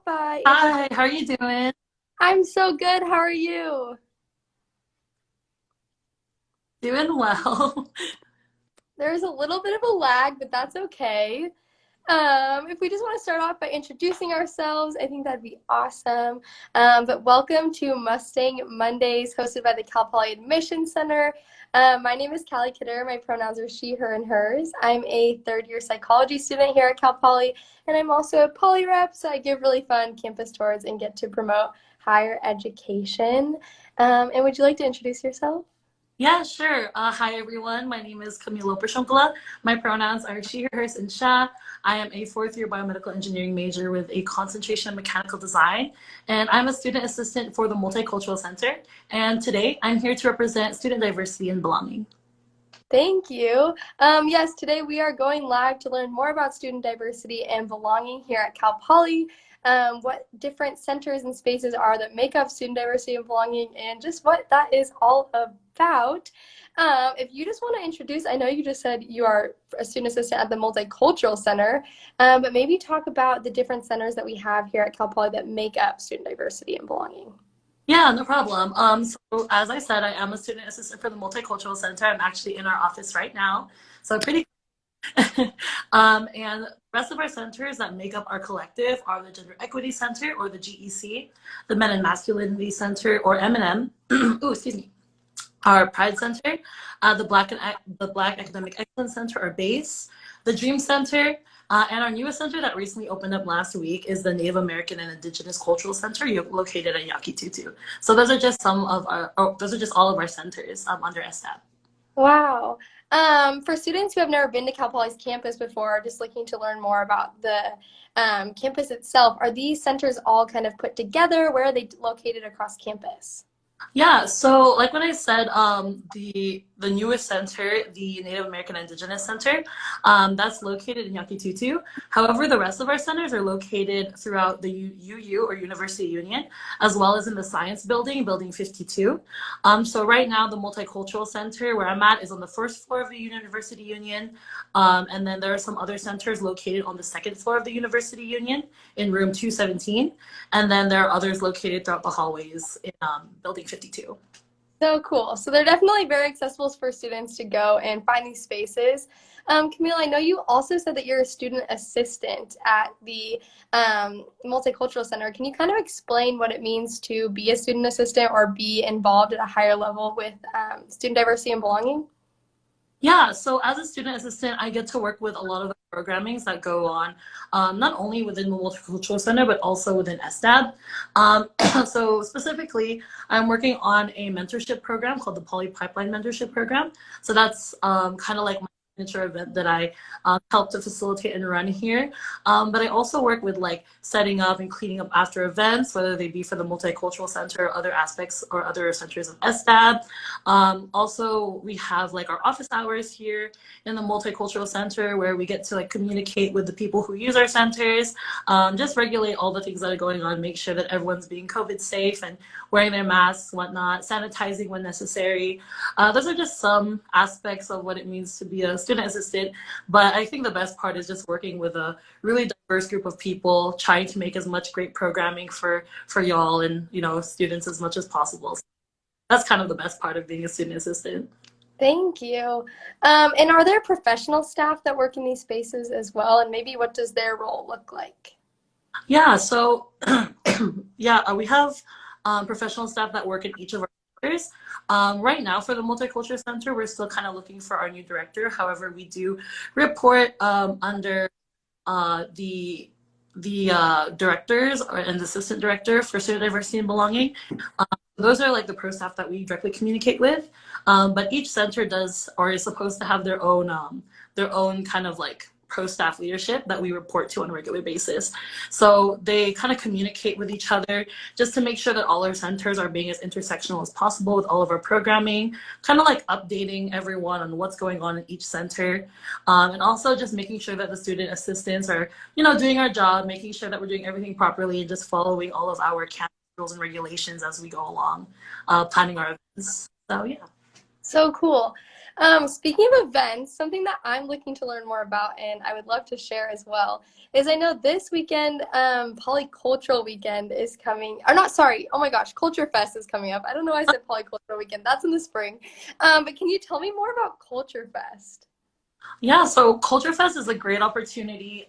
by. Hi, how are you doing? I'm so good. How are you? Doing well. There's a little bit of a lag, but that's okay. If we just want to start off by introducing ourselves, I think that'd be awesome. But welcome to Mustang Mondays, hosted by the Cal Poly Admissions Center. My name is Callie Kidder. My pronouns are she, her, and hers. I'm a third-year psychology student here at Cal Poly, and I'm also a poly rep, so I give really fun campus tours and get to promote higher education. And would you like to introduce yourself? Yeah, sure. Hi, everyone. My name is Camilo Pershonkala. My pronouns are she, hers, and sha. I am a fourth-year biomedical engineering major with a concentration in mechanical design, and I'm a student assistant for the Multicultural Center. And today, I'm here to represent student diversity and belonging. Thank you. Yes, today we are going live to learn more about student diversity and belonging here at Cal Poly, what different centers and spaces are that make up student diversity and belonging, and just what that is all about. If you just want to introduce, I know you just said you are a student assistant at the Multicultural Center, but maybe talk about the different centers that we have here at Cal Poly that make up student diversity and belonging. Yeah, no problem. So as I said, I am a student assistant for the Multicultural Center. I'm actually in our office right now. So pretty and the rest of our centers that make up our collective are the Gender Equity Center, or the GEC, the Men and Masculinity Center, or M&M. Ooh, excuse me. Our Pride Center, the Black Academic Excellence Center, or BASE, the Dream Center, and our newest center that recently opened up last week is the Native American and Indigenous Cultural Center, located in Yakitutu. So those are just those are just all of our centers under STAB. Wow. For students who have never been to Cal Poly's campus before, just looking to learn more about the campus itself, are these centers all kind of put together? Where are they located across campus? Yeah, so like when I said, the newest center, the Native American Indigenous Center, that's located in Yakitutu. However, the rest of our centers are located throughout the UU, or University Union, as well as in the Science Building, Building 52. So right now, the Multicultural Center, where I'm at, is on the first floor of the University Union, and then there are some other centers located on the second floor of the University Union in room 217, and then there are others located throughout the hallways in Building 52. So cool. So they're definitely very accessible for students to go and find these spaces. Camille, I know you also said that you're a student assistant at the Multicultural Center. Can you kind of explain what it means to be a student assistant or be involved at a higher level with student diversity and belonging? Yeah, so as a student assistant, I get to work with a lot of the programmings that go on, not only within the Multicultural Center, but also within STAB. So specifically, I'm working on a mentorship program called the Poly Pipeline Mentorship Program. So that's kind of like my signature event that I help to facilitate and run here. But I also work with like setting up and cleaning up after events, whether they be for the Multicultural Center or other aspects or other centers of STAB. Also, we have like our office hours here in the Multicultural Center, where we get to like communicate with the people who use our centers, just regulate all the things that are going on, make sure that everyone's being COVID safe and wearing their masks, whatnot, sanitizing when necessary. Those are just some aspects of what it means to be a student assistant. But I think the best part is just working with a really diverse group of people, trying to make as much great programming for y'all and students as much as possible. So that's kind of the best part of being a student assistant. Thank you. And are there professional staff that work in these spaces as well? And maybe what does their role look like? Yeah, so yeah, we have professional staff that work in each of our centers. Right now for the Multicultural Center, we're still kind of looking for our new director. However, we do report under the directors and the assistant director for student diversity and belonging. Those are like the pro staff that we directly communicate with. But each center does or is supposed to have their own kind of like pro staff leadership that we report to on a regular basis. So they kind of communicate with each other just to make sure that all our centers are being as intersectional as possible with all of our programming, kind of like updating everyone on what's going on in each center. And also just making sure that the student assistants are, doing our job, making sure that we're doing everything properly and just following all of our campus rules and regulations as we go along, planning our events. So yeah. So cool. Speaking of events, something that I'm looking to learn more about and I would love to share as well is I know this weekend, Polycultural Weekend is coming. Or not, sorry. Oh my gosh, Culture Fest is coming up. I don't know why I said Polycultural Weekend. That's in the spring. But can you tell me more about Culture Fest? Yeah, so Culture Fest is a great opportunity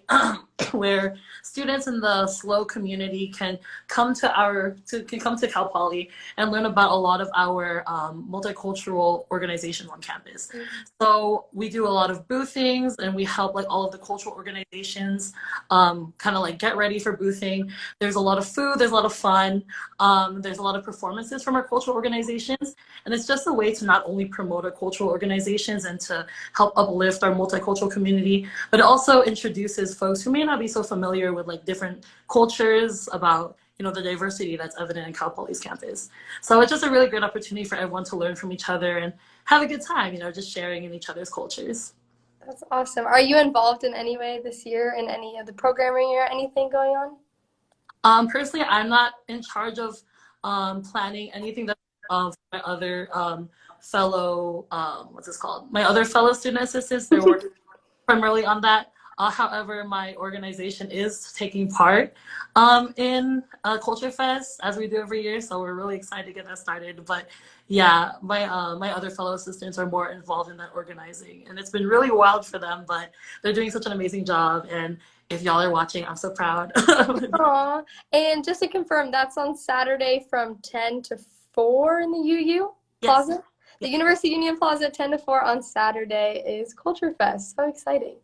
where students in the SLO community can come to Cal Poly and learn about a lot of our multicultural organizations on campus. So we do a lot of boothings and we help like all of the cultural organizations kind of like get ready for boothing. There's a lot of food, there's a lot of fun, there's a lot of performances from our cultural organizations, and it's just a way to not only promote our cultural organizations and to help uplift our multicultural community, but it also introduces folks who may not be so familiar with like different cultures about the diversity that's evident in Cal Poly's campus. So it's just a really great opportunity for everyone to learn from each other and have a good time, just sharing in each other's cultures. That's awesome. Are you involved in any way this year in any of the programming or anything going on? Personally, I'm not in charge of planning anything that my other fellow what's this called? My other fellow student assistants, they're working primarily on that. However, my organization is taking part in Culture Fest as we do every year, so we're really excited to get that started. But yeah, my other fellow assistants are more involved in that organizing, and it's been really wild for them. But they're doing such an amazing job, and if y'all are watching, I'm so proud. Aw. And just to confirm, that's on Saturday from 10 to 4 in the UU Yes. Plaza? The University Union Plaza, 10 to 4 on Saturday is Culture Fest. So exciting.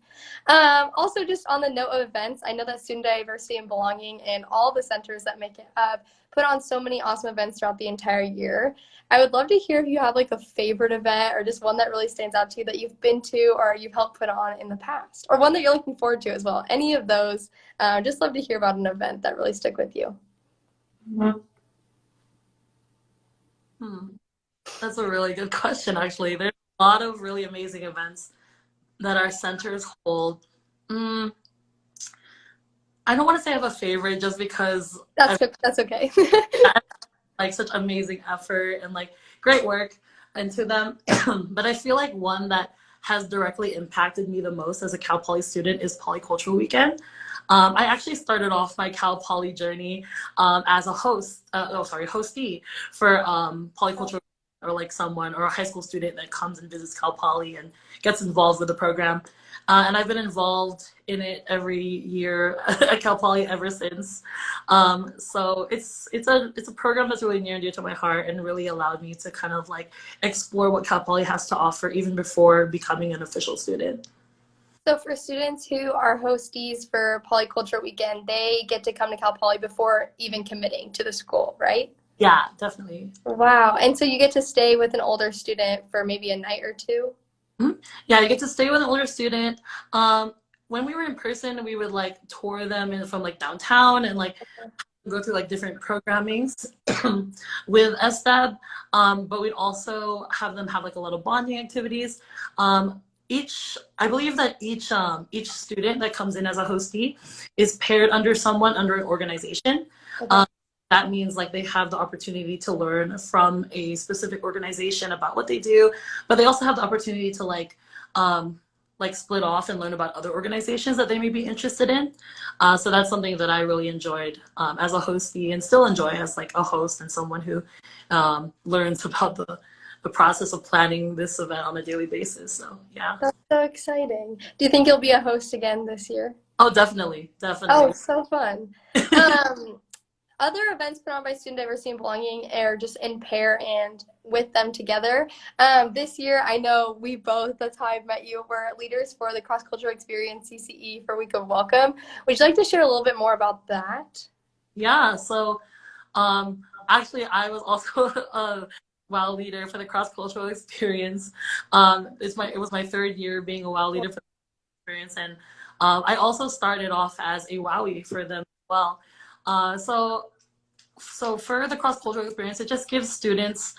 Also, just on the note of events, I know that Student Diversity and Belonging and all the centers that make it up put on so many awesome events throughout the entire year. I would love to hear if you have like a favorite event or just one that really stands out to you that you've been to or you've helped put on in the past, or one that you're looking forward to as well. Any of those. Just love to hear about an event that really stuck with you. Hmm. That's a really good question, actually. There's a lot of really amazing events that our centers hold. Mm, I don't want to say I have a favorite just because I That's okay. like such amazing effort and like great work into them. But I feel like one that has directly impacted me the most as a Cal Poly student is Polycultural Weekend. I actually started off my Cal Poly journey as a hostee for Polycultural, or like someone or a high school student that comes and visits Cal Poly and gets involved with the program. And I've been involved in it every year at Cal Poly ever since. So it's a program that's really near and dear to my heart and really allowed me to kind of like explore what Cal Poly has to offer even before becoming an official student. So for students who are hosties for Polyculture Weekend, they get to come to Cal Poly before even committing to the school, right? Yeah, definitely. Wow. And so you get to stay with an older student for maybe a night or two? Mhm. Yeah, you get to stay with an older student. When we were in person, we would like tour them from like downtown and like go through like different programmings with SDAB. But we'd also have them have like a lot of bonding activities. I believe that each student that comes in as a hostee is paired under someone under an organization. Okay. That means like they have the opportunity to learn from a specific organization about what they do, but they also have the opportunity to like split off and learn about other organizations that they may be interested in. So that's something that I really enjoyed as a hostee and still enjoy as like a host and someone who learns about the process of planning this event on a daily basis. So yeah. That's so exciting. Do you think you'll be a host again this year? Oh, definitely, Oh, definitely. so fun. Um, Other events put on by Student Diversity and Belonging are just in pair and with them together. This year, I know we both, that's how I met you, were leaders for the CrossCultural Experience CCE for Week of Welcome. Would you like to share a little bit more about that? Yeah, so actually I was also a WOW leader for the cross-cultural experience. It was my third year being a WOW leader for the experience, and I also started off as a WOWie for them as well. So for the cross-cultural experience, it just gives students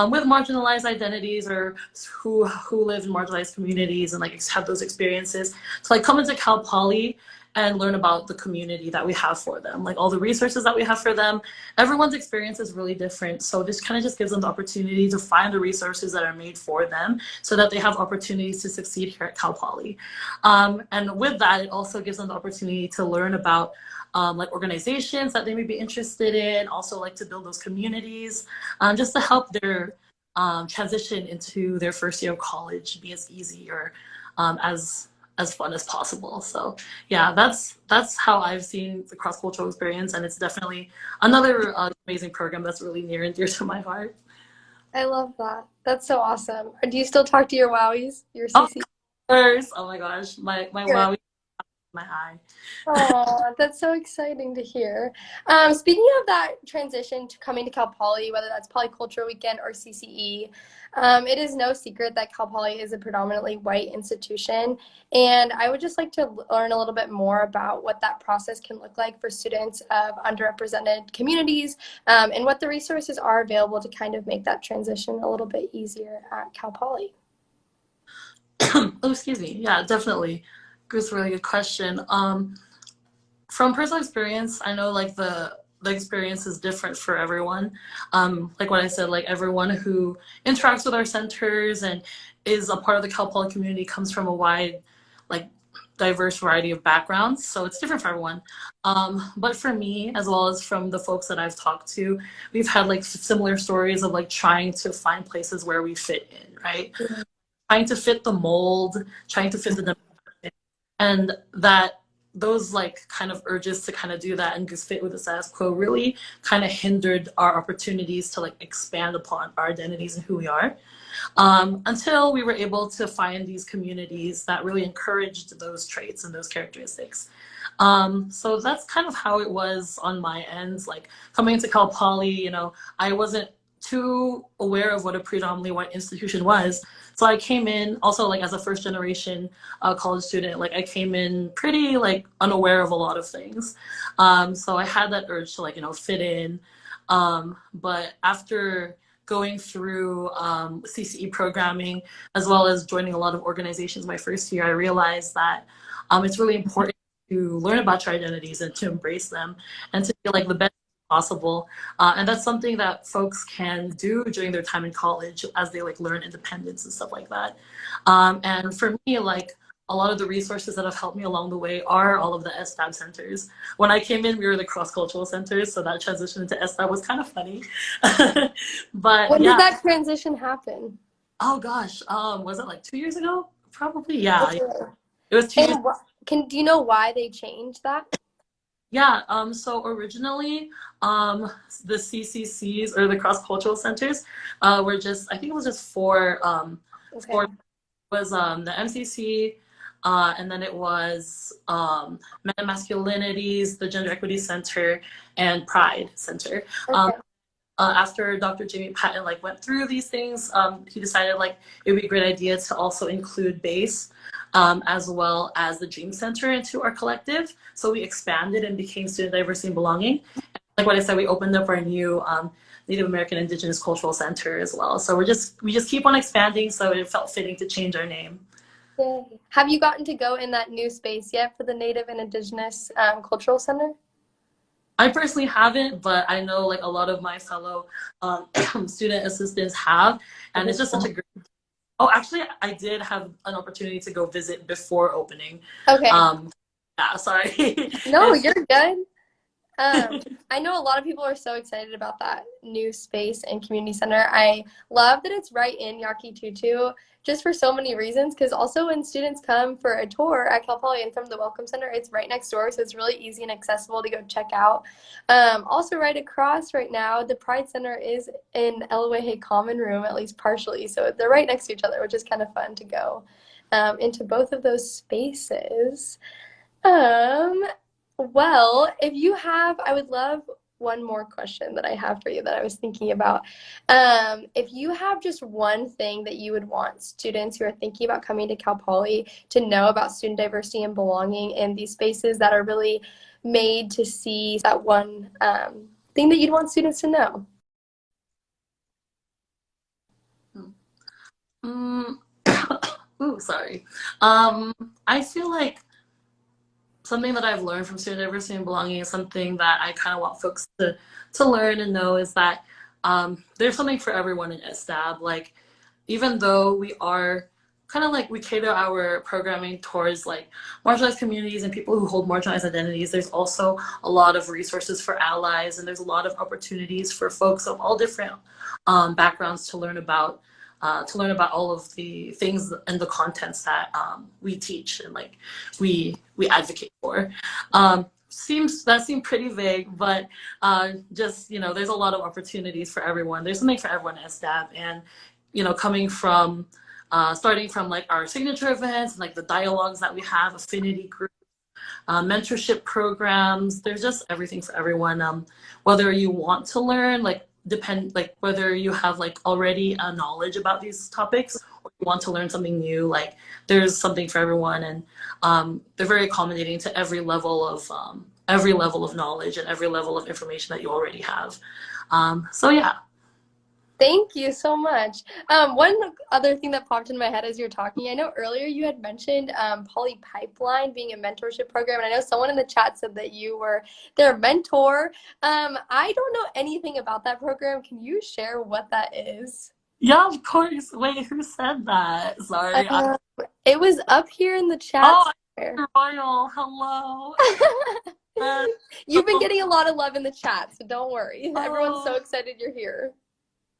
with marginalized identities or who live in marginalized communities and like have those experiences to like come into Cal Poly and learn about the community that we have for them, like all the resources that we have for them. Everyone's experience is really different. So this kind of just gives them the opportunity to find the resources that are made for them so that they have opportunities to succeed here at Cal Poly. And with that, it also gives them the opportunity to learn about like organizations that they may be interested in, also like to build those communities, just to help their transition into their first year of college be as easy or as fun as possible. So yeah, that's how I've seen the cross-cultural experience, and it's definitely another amazing program that's really near and dear to my heart. I love that. That's so awesome. Do you still talk to your wowies, your Of CC? course, oh my gosh, my Good. wow, my high. Oh, that's so exciting to hear. Speaking of that transition to coming to Cal Poly, whether that's Polyculture Weekend or CCE, it is no secret that Cal Poly is a predominantly white institution. And I would just like to learn a little bit more about what that process can look like for students of underrepresented communities, and what the resources are available to kind of make that transition a little bit easier at Cal Poly. Oh, excuse me. Yeah, definitely. It's a really good question. From personal experience, I know like the experience is different for everyone. Like what I said, like everyone who interacts with our centers and is a part of the Cal Poly community comes from a wide, like diverse variety of backgrounds. So it's different for everyone. But for me, as well as from the folks that I've talked to, we've had like similar stories of like trying to find places where we fit in, right? Trying to fit the mold, trying to fit the demographic, and that those like kind of urges to kind of do that and just fit with the status quo really kind of hindered our opportunities to like expand upon our identities and who we are, until we were able to find these communities that really encouraged those traits and those characteristics. So that's kind of how it was on my end. Like coming into Cal Poly, I wasn't too aware of what a predominantly white institution was. So I came in also like as a first generation college student, like I came in pretty like unaware of a lot of things. So I had that urge to like, fit in. But after going through CCE programming, as well as joining a lot of organizations my first year, I realized that it's really important to learn about your identities and to embrace them and to feel like the best possible. And that's something that folks can do during their time in college as they like learn independence and stuff like that. And for me, like a lot of the resources that have helped me along the way are all of the STAB centers. When I came in, we were the cross-cultural centers, so that transition into STAB was kind of funny. But When did yeah, that transition happen? oh gosh, was it like 2 years ago? Probably, yeah. Okay. It was 2 years. And do you know why they changed that? Yeah, so originally, the CCCs or the cross-cultural centers were just, I think it was just Okay. was the MCC, and then it was Men and Masculinities, the Gender Equity Center, and Pride Center. Okay. After Dr. Jamie Patton like went through these things, he decided like it would be a great idea to also include BASE, as well as the Dream Center into our collective. So we expanded and became Student Diversity and Belonging. And like what I said, we opened up our new Native American Indigenous Cultural Center as well. So we just keep on expanding. So it felt fitting to change our name. Yay. Have you gotten to go in that new space yet for the Native and Indigenous Cultural Center? I personally haven't, but I know like a lot of my fellow student assistants have, and it's just such a great. Oh, actually, I did have an opportunity to go visit before opening. Okay. Yeah, sorry. No, you're good. I know a lot of people are so excited about that new space and community center. I love that it's right in Yaki Tutu, just for so many reasons. Because also when students come for a tour at Cal Poly and from the Welcome Center, it's right next door, so it's really easy and accessible to go check out. Also, right across right now, the Pride Center is in Elowehe Common Room, at least partially, so they're right next to each other, which is kind of fun to go into both of those spaces. Um, well, if you have, I would love one more question that I have for you that I was thinking about. If you have just one thing that you would want students who are thinking about coming to Cal Poly to know about student diversity and belonging in these spaces that are really made to see that one thing that you'd want students to know. Mm, ooh, sorry. I feel like something that I've learned from student diversity and belonging is something that I kind of want folks to learn and know is that there's something for everyone in SDAB. Like, even though we are kind of like we cater our programming towards like marginalized communities and people who hold marginalized identities, there's also a lot of resources for allies, and there's a lot of opportunities for folks of all different backgrounds to learn about all of the things and the contents that we teach and like we advocate for. Seemed pretty vague, but just there's a lot of opportunities for everyone. There's something for everyone at SDAB, and coming from starting from like our signature events and like the dialogues that we have, affinity groups, mentorship programs. There's just everything for everyone. Whether you want to learn, like whether you have like already a knowledge about these topics or you want to learn something new, like there's something for everyone, and they're very accommodating to every level of knowledge and every level of information that you already have. So yeah. Thank you so much. One other thing that popped in my head as you were talking, I know earlier you had mentioned Poly Pipeline being a mentorship program, and I know someone in the chat said that you were their mentor. I don't know anything about that program. Can you share what that is? Yeah, of course. Wait, who said that? Sorry. It was up here in the chat. Oh, Royal. Hello. You've been getting a lot of love in the chat, so don't worry. Everyone's so excited you're here.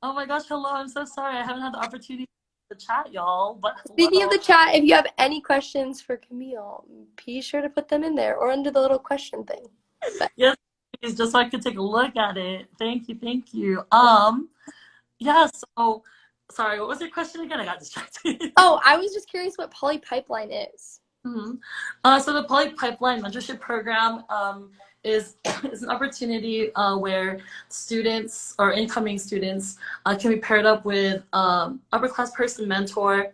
Oh my gosh, hello. I'm so sorry. I haven't had the opportunity to chat, y'all. But speaking of the chat, if you have any questions for Camille, be sure to put them in there or under the little question thing. Yes, please, just so I can take a look at it. Thank you, thank you. Yeah, so sorry, what was your question again? I got distracted. Oh, I was just curious what Poly Pipeline is. So the Poly Pipeline mentorship program is an opportunity where students or incoming students can be paired up with upper class person mentor,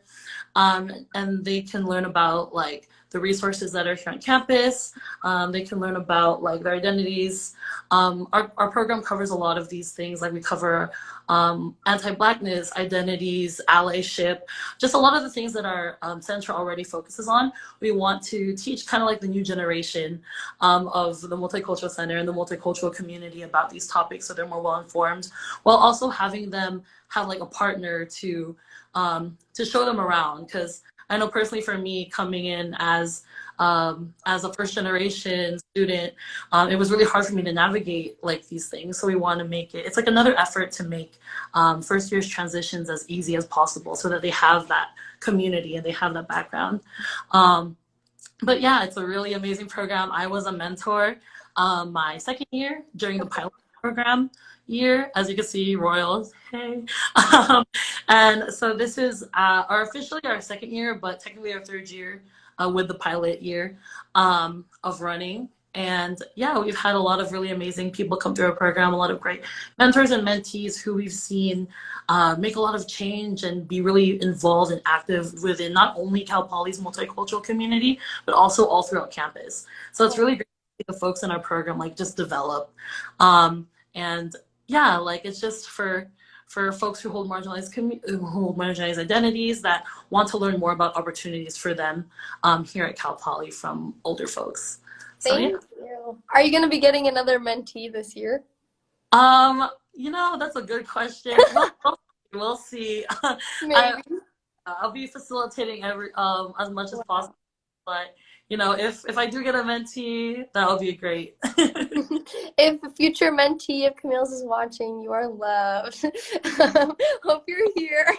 and they can learn about like the resources that are here on campus. They can learn about like their identities. Our program covers a lot of these things. Like we cover anti-Blackness, identities, allyship, just a lot of the things that our center already focuses on. We want to teach kind of like the new generation of the Multicultural Center and the multicultural community about these topics so they're more well informed, while also having them have like a partner to show them around. Because I know personally for me, coming in as a first generation student, it was really hard for me to navigate like these things. So we want to make it's like another effort to make first year's transitions as easy as possible so that they have that community and they have that background. But yeah, it's a really amazing program. I was a mentor my second year during the pilot program year. As you can see, Royals, hey. And so this is officially our second year, but technically our third year with the pilot year of running. And yeah, we've had a lot of really amazing people come through our program, a lot of great mentors and mentees who we've seen make a lot of change and be really involved and active within not only Cal Poly's multicultural community, but also all throughout campus. So it's really great to see the folks in our program like just develop. And yeah, like it's just for folks who hold marginalized identities that want to learn more about opportunities for them here at Cal Poly from older folks. So, Thank you. Are you going to be getting another mentee this year? That's a good question. We'll see. Maybe. I'll be facilitating as much as possible, but if I do get a mentee, that'll be great. If a future mentee of Camille's is watching, you are loved. Hope you're here.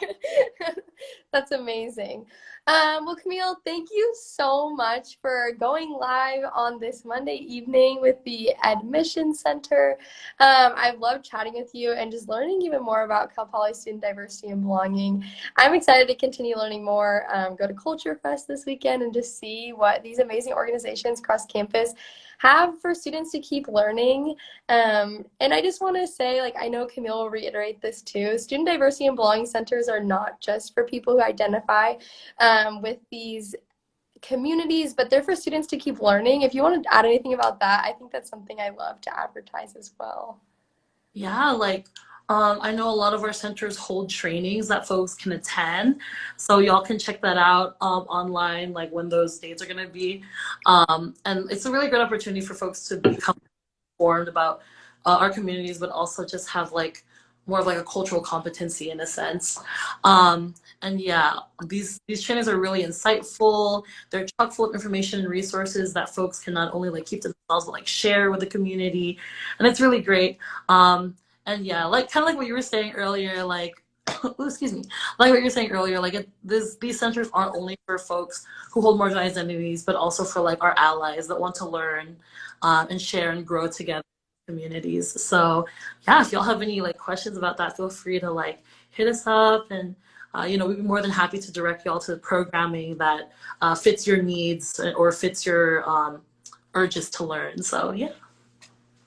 That's amazing. Well, Camille, thank you so much for going live on this Monday evening with the Admission Center. I've loved chatting with you and just learning even more about Cal Poly student diversity and belonging. I'm excited to continue learning more. Go to Culture Fest this weekend and just see what these amazing organizations across campus have for students to keep learning. And I just want to say, like, I know Camille will reiterate this too, student diversity and belonging centers are not just for people who identify with these communities, but they're for students to keep learning. If you want to add anything about that, I think that's something I love to advertise as well. Yeah, I know a lot of our centers hold trainings that folks can attend, so y'all can check that out online, like when those dates are gonna be. And it's a really good opportunity for folks to become informed about our communities, but also just have like more of like a cultural competency in a sense. Um, and yeah, these trainings are really insightful. They're chock full of information and resources that folks can not only like keep to themselves but like share with the community, and it's really great. And yeah, like kind of like what you were saying earlier, like ooh, excuse me, like what you were saying earlier, like these centers aren't only for folks who hold marginalized identities, but also for like our allies that want to learn and share and grow together in communities. So yeah, if y'all have any like questions about that, feel free to like hit us up, and we'd be more than happy to direct y'all to programming that fits your needs or fits your urges to learn. So yeah.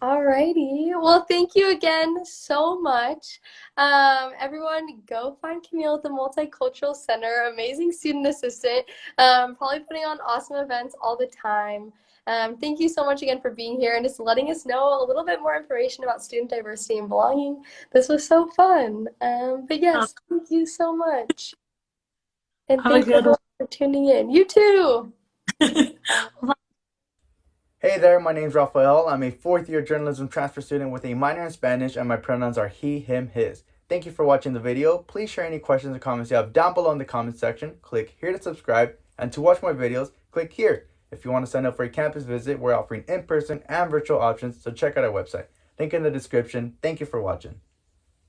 Alrighty. Well, thank you again so much. Everyone, go find Camille at the Multicultural Center. Amazing student assistant. Probably putting on awesome events all the time. Thank you so much again for being here and just letting us know a little bit more information about student diversity and belonging. This was so fun. But Um, yes, thank you so much. And have a thanks good everyone for tuning in. You too. one. Hey there, my name's Rafael. I'm a fourth year journalism transfer student with a minor in Spanish, and my pronouns are he, him, his. Thank you for watching the video. Please share any questions or comments you have down below in the comments section. Click here to subscribe, and to watch more videos, click here. If you want to sign up for a campus visit, we're offering in-person and virtual options, so check out our website. Link in the description. Thank you for watching.